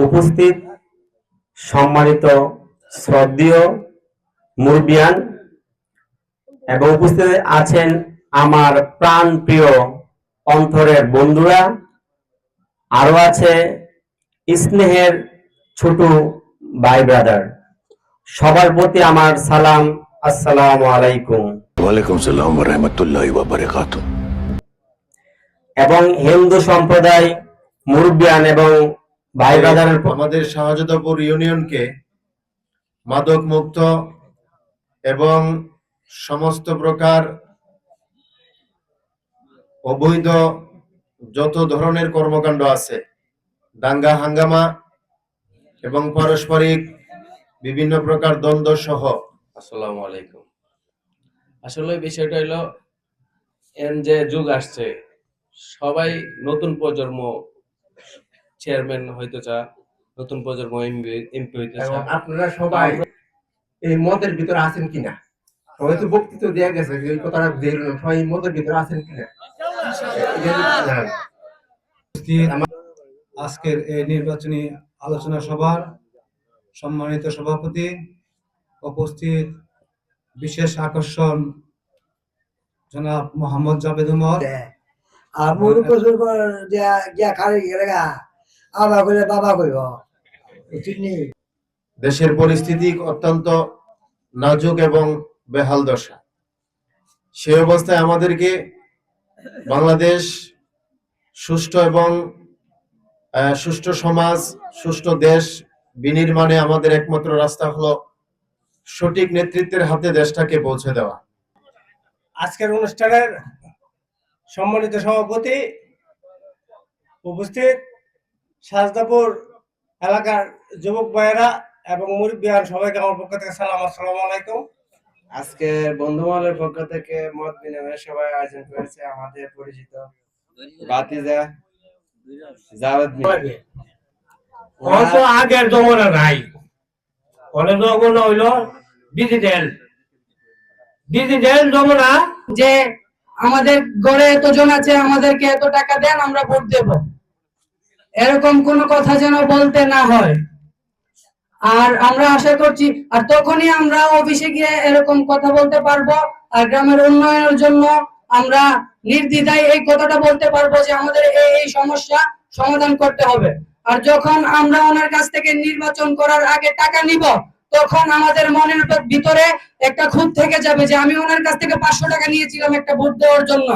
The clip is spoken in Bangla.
উপস্থিত সম্মানিত শ্রদ্ধেয় মুরব্বিয়ান এবং উপস্থিত আছেন আমার প্রাণ প্রিয় অন্তরের বন্ধুরা, আরো আছে স্নেহের ছোট ভাই ব্রাদার, সবার প্রতি আমার সালাম, আসসালামু আলাইকুম। ওয়ালাইকুম সালাম ওয়া রাহমাতুল্লাহি ওয়া বারাকাতুহু। এবং হিন্দু সম্প্রদায় মুরব্বিয়ান এবং ভাই ব্রাদারের আমাদের শাহজাদাপুর ইউনিয়নকে মাদক মুক্ত এবং সমস্ত প্রকার অবৈধ যত ধরনের কর্মকাণ্ড আছে, দাঙ্গা হাঙ্গামা এবং পারস্পরিক বিভিন্ন প্রকার দ্বন্দ্ব সহ। আসসালামু আলাইকুম। আসলে বিষয়টা হলো যে যুগ আসছে, সবাই নতুন প্রজন্ম চেয়ারম্যান হইতে চায়, নতুন প্রজন্ম এমপি হইতে চায়। আপনারা সবাই এই মদের ভিতরে আছেন কিনা? সবাই তো বক্তৃতা দেয়া গেছে, এই কথাটা সবাই মদের ভিতরে আছেন কিনা? আজকের এই নির্বাচনী আলোচনা সভার সম্মানিত সভাপতি, উপস্থিত বিশেষ আকর্ষণ জনাব মোহাম্মদ জাভেদ উমর, দেশের পরিস্থিতি অত্যন্ত নাজুক এবং বেহাল দশা। সে অবস্থায় আমাদেরকে বাংলাদেশ সুষ্ঠু এবং সুষ্ঠু সমাজ, সুষ্ঠু দেশ বিনির্মাণে আমাদের একমাত্র রাস্তা হলো সঠিক নেতৃত্বের হাতে দেশটাকে পৌঁছে দেওয়া। আজকের অনুষ্ঠানের সম্মানিত সভাপতি, উপস্থিত শাহজাদাপুর এলাকার যুবক ভাইয়েরা এবং মুরব্বিয়ান, সবাইকে আমার পক্ষ থেকে সালাম, আসসালামু আলাইকুম। আজকে বন্ধুমহলের পক্ষ থেকে মত বিনিময় সভার আয়োজন করেছে আমাদের পরিচিত বাতিজা জাভেদ মিয়া। তো আগের জমানা নাই, পরে জমানা হইলো ডিজিটাল জমানা, যে আমাদের ঘরে এতজন আছে, আমাদেরকে এত টাকা দেন, আমরা ভোট দেব, এরকম কোনো কথা যেন বলতে না হয়। আর আমরা আশা করছি, আর তখনই আমরা অফিসে গিয়ে এরকম কথা বলতে পারবো, আর গ্রামের উন্নয়নের জন্য আমরা নির্দ্বিধায় এই কথাটা বলতে পারবো যে আমাদের এই সমস্যা সমাধান করতে হবে। আর যখন আমরা ওনার কাছ থেকে নির্বাচন করার আগে টাকা নিব, তখন আমাদের মনের ভিতরে একটা ক্ষোভ থেকে যাবে যে আমি ওনার কাছ থেকে 500 টাকা নিয়েছিলাম একটা ভোট দেওয়ার জন্য।